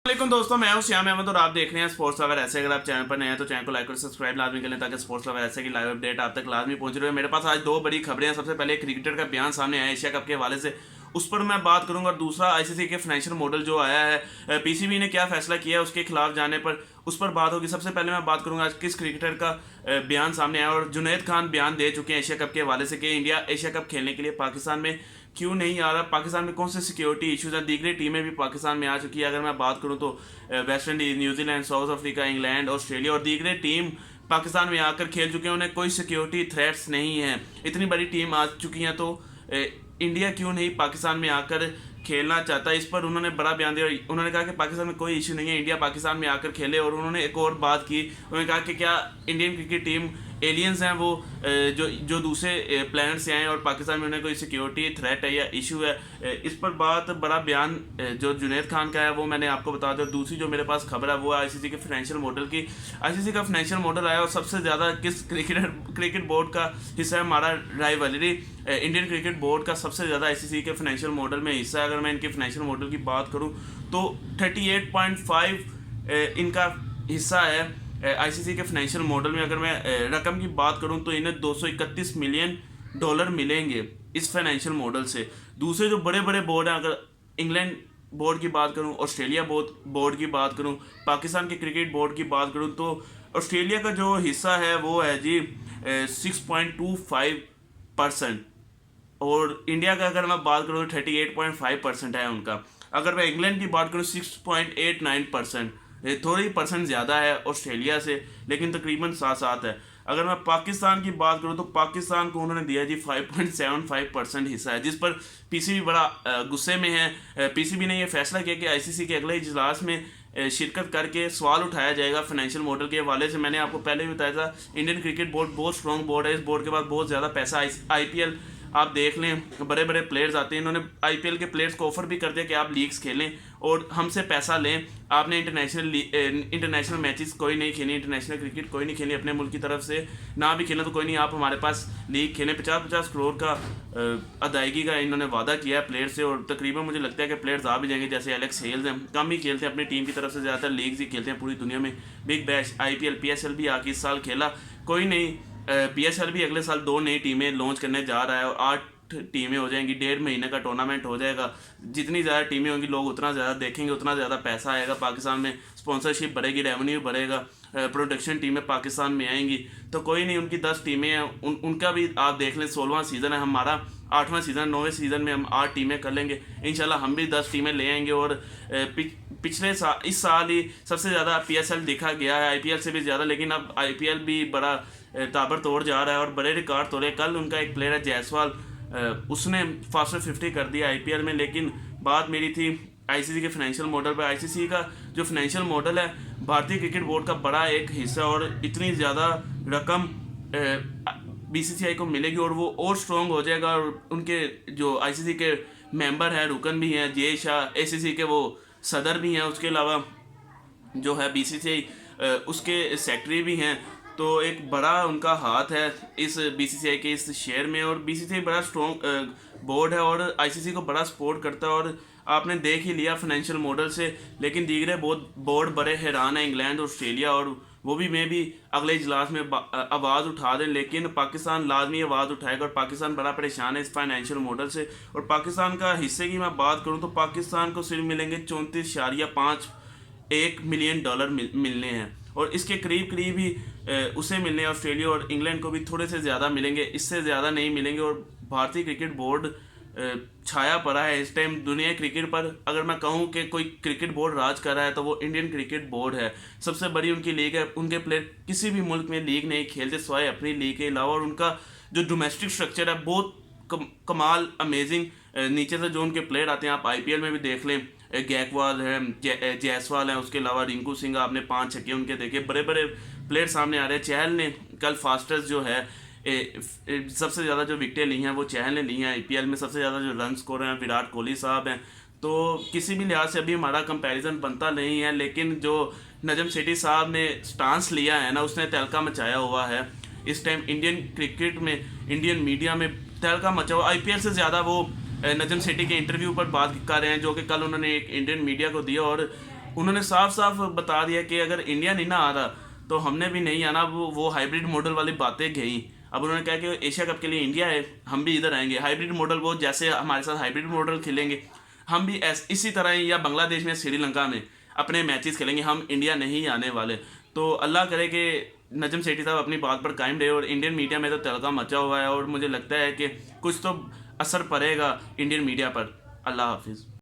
वालेकुम दोस्तों, मैं हूं श्याम अहमद और आप देख रहे हैं स्पोर्ट्स लवर ऐसे। अगर आप चैनल पर नए हैं तो चैनल को लाइक और सब्सक्राइब लाजमी कर लें ताकि स्पोर्ट्स लवर ऐसे की लाइव अपडेट आप तक लाजमी पहुंच रही है। मेरे पास आज दो बड़ी खबरें हैं। सबसे पहले क्रिकेटर का बयान सामने आया एशिया कप के हवाले से, उस पर मैं बात करूंगा। और दूसरा आईसीसी के फाइनेंशियल मॉडल जो आया है, पीसीबी ने क्या फैसला किया है उसके खिलाफ जाने पर, उस पर बात होगी। सबसे पहले मैं बात करूंगा आज किस क्रिकेटर का बयान सामने आया। और जुनैद खान बयान दे चुके हैं एशिया कप के हवाले से कि इंडिया एशिया कप खेलने के लिए पाकिस्तान में क्यों नहीं आ रहा, पाकिस्तान में कौन से सिक्योरिटी इश्यूज हैं। दीगरी टीमें भी पाकिस्तान में आ चुकी है। अगर मैं बात करूं तो West Indies, New Zealand, south Africa, England, Australia और दीगरे टीम पाकिस्तान में आकर खेल चुके हैं। उन्हें कोई सिक्योरिटी थ्रेट्स नहीं है। इतनी बड़ी टीम आ चुकी हैं तो इंडिया क्यों नहीं पाकिस्तान में आकर खेलना चाहता है। इस पर उन्होंने बड़ा बयान दिया। उन्होंने कहा कि पाकिस्तान में कोई इशू नहीं है, इंडिया पाकिस्तान में आकर खेले। और उन्होंने एक और बात की, उन्होंने कहा कि क्या इंडियन क्रिकेट टीम एलियंस हैं, वो जो दूसरे प्लैनेट से आए और पाकिस्तान में उन्हें कोई सिक्योरिटी थ्रेट है या इशू है। इस पर बात बड़ा बयान जो जुनैद खान का है वो मैंने आपको बता दिया। दूसरी जो मेरे पास खबर है वो है आईसीसी के फाइनेंशियल मॉडल की। आईसीसी का फाइनेंशियल मॉडल आया और सबसे ज़्यादा किस क्रिकेट बोर्ड का हिस्सा है, हमारा राइवलरी इंडियन क्रिकेट बोर्ड का सबसे ज़्यादा आईसीसी के फाइनेंशियल मॉडल में हिस्सा है। अगर मैं इनके फाइनेंशियल मॉडल की बात करूँ तो 38.5 इनका हिस्सा है आईसीसी के फाइनेंशियल मॉडल में। अगर मैं रकम की बात करूं तो इन्हें $231 मिलियन मिलेंगे इस फाइनेंशियल मॉडल से। दूसरे जो बड़े बड़े बोर्ड हैं, अगर इंग्लैंड बोर्ड की बात करूं, ऑस्ट्रेलिया बोर्ड की बात करूं, पाकिस्तान के क्रिकेट बोर्ड की बात करूं तो ऑस्ट्रेलिया का जो हिस्सा है वो है जी 6.25%। और इंडिया का अगर मैं बात करूँ तो 38.5% है उनका। अगर मैं इंग्लैंड की बात करूँ 6.89%, थोड़ी परसेंट ज़्यादा है ऑस्ट्रेलिया से, लेकिन तकरीबन साथ साथ है। अगर मैं पाकिस्तान की बात करूँ तो पाकिस्तान को उन्होंने दिया जी 5.75% हिस्सा है, जिस पर पीसीबी बड़ा गुस्से में है। पीसीबी ने यह फैसला किया कि आईसीसी के अगले इजलास में शिरकत करके सवाल उठाया जाएगा फाइनेंशियल मॉडल के हवाले से। मैंने आपको पहले भी बताया था इंडियन क्रिकेट बोर्ड बहुत स्ट्रॉन्ग बोर्ड है। इस बोर्ड के पास बहुत ज़्यादा पैसा। आईपीएल आप देख लें, बड़े बड़े प्लेयर्स आते हैं। इन्होंने आईपीएल के प्लेयर्स को ऑफर भी कर दिया कि आप लीग्स खेलें और हमसे पैसा लें। आपने इंटरनेशनल मैचेस कोई नहीं खेली, इंटरनेशनल क्रिकेट कोई नहीं खेली, अपने मुल्क की तरफ से ना भी खेलें तो कोई नहीं, आप हमारे पास लीग खेलें। 50-50 करोड़ का अदायगी का इन्होंने वादा किया है प्लेयर से। और तकरीबन मुझे लगता है कि प्लेयर्स आ भी जाएंगे। जैसे एलेक्स हेल्स हैं, कम ही खेलते हैं अपनी टीम की तरफ से, ज़्यादातर लीग्स ही खेलते हैं पूरी दुनिया में। बिग बैश, आईपीएल, पीएसएल भी आके इस साल खेला कोई नहीं। पीएसएल भी अगले साल 2 नई टीमें लॉन्च करने जा रहा है और 8 टीमें हो जाएंगी। 1.5 महीने का टूर्नामेंट हो जाएगा। जितनी ज़्यादा टीमें होंगी लोग उतना ज़्यादा देखेंगे, उतना ज़्यादा पैसा आएगा पाकिस्तान में, स्पॉन्सरशिप बढ़ेगी, रेवेन्यू बढ़ेगा, प्रोडक्शन टीमें पाकिस्तान में आएंगी। तो कोई नहीं, उनकी 10 टीमें हैं, उनका भी आप देख लें 16वां सीज़न है, हमारा 8वां सीज़न, 9वें सीज़न में हम 8 टीमें कर लेंगे इंशाल्लाह। हम भी 10 टीमें ले आएंगे। और पिछले साल, इस साल ही सबसे ज़्यादा पीएसएल देखा गया है, आईपीएल से भी ज़्यादा। लेकिन अब आईपीएल भी बड़ा ताबड़तोड़ जा रहा है और बड़े रिकॉर्ड तोड़े। कल उनका एक प्लेयर है जायसवाल, उसने फास्टर 50 कर दिया आईपीएल में। लेकिन बात मेरी थी आईसीसी के फाइनेंशियल मॉडल पर। आईसीसी का जो फाइनेंशियल मॉडल है भारतीय क्रिकेट बोर्ड का बड़ा एक हिस्सा, और इतनी ज़्यादा रकम बीसीसीआई को मिलेगी और वो और स्ट्रॉन्ग हो जाएगा। और उनके जो आईसीसी के मेंबर हैं, रुकन भी हैं, जे शाह, एसीसी के वो सदर भी हैं, उसके अलावा जो है बीसीसीआई उसके सेक्रेटरी भी हैं। तो एक बड़ा उनका हाथ है इस बीसीसीआई के इस शेयर में। और बीसीसीआई बड़ा स्ट्रॉन्ग बोर्ड है और आईसीसी को बड़ा सपोर्ट करता है। और आपने देख ही लिया फाइनेंशियल मॉडल से। लेकिन दीगरे बोर्ड बड़े हैरान है, इंग्लैंड, ऑस्ट्रेलिया, और वो भी मैं भी अगले इजलास में आवाज़ उठा दें। लेकिन पाकिस्तान लाजमी आवाज़ उठाएगा और पाकिस्तान बड़ा परेशान है इस फाइनेंशियल मॉडल से। और पाकिस्तान का हिस्से की मैं बात करूँ तो पाकिस्तान को सिर्फ मिलेंगे 34.51 मिलियन मिलने हैं। और इसके करीब करीब ही उसे मिलने हैं। ऑस्ट्रेलिया और इंग्लैंड को भी थोड़े से ज़्यादा मिलेंगे, इससे ज़्यादा नहीं मिलेंगे। और भारतीय क्रिकेट बोर्ड छाया पड़ा है इस टाइम दुनिया क्रिकेट पर। अगर मैं कहूँ कि कोई क्रिकेट बोर्ड राज कर रहा है तो वो इंडियन क्रिकेट बोर्ड है। सबसे बड़ी उनकी लीग है, उनके प्लेयर किसी भी मुल्क में लीग नहीं खेलते सिवाय अपनी लीग के अलावा। और उनका जो डोमेस्टिक स्ट्रक्चर है बहुत कमाल, अमेजिंग। नीचे से जो उनके प्लेयर आते हैं, आप आईपीएल में भी देख लें, गैकवाल है, जायसवाल है, उसके अलावा रिंकू सिंह, आपने 5 छक्के उनके देखे, बड़े बड़े प्लेयर सामने आ रहे हैं। चहल ने कल फास्टेस्ट जो है सबसे ज़्यादा जो विकेटें ली हैं वो चहल ने ली हैं। आईपीएल में सबसे ज़्यादा जो रन स्कोर हैं विराट कोहली साहब हैं। तो किसी भी लिहाज से अभी हमारा कंपैरिजन बनता नहीं है। लेकिन जो नजम सेठी साहब ने स्टांस लिया है ना, उसने तहलका मचाया हुआ है इस टाइम इंडियन क्रिकेट में, इंडियन मीडिया में तहलका मचा हुआ। आईपीएल से ज़्यादा वो नजम सेठी के इंटरव्यू पर बात कर रहे हैं जो कि कल उन्होंने एक इंडियन मीडिया को दिया। और उन्होंने साफ साफ बता दिया कि अगर इंडिया नहीं ना आ रहा तो हमने भी नहीं आना। वो हाइब्रिड मॉडल वाली बातें गई। अब उन्होंने कहा कि एशिया कप के लिए इंडिया है, हम भी इधर आएंगे। हाइब्रिड मॉडल, वो जैसे हमारे साथ हाइब्रिड मॉडल खेलेंगे, हम भी इसी तरह ही या बांग्लादेश में श्रीलंका में अपने मैचेस खेलेंगे, हम इंडिया नहीं आने वाले। तो अल्लाह करे कि नजम सेठी साहब अपनी बात पर कायम रहे। और इंडियन मीडिया में तो तड़का मचा हुआ है और मुझे लगता है कि कुछ तो असर पड़ेगा इंडियन मीडिया पर। अल्लाह हाफिज़।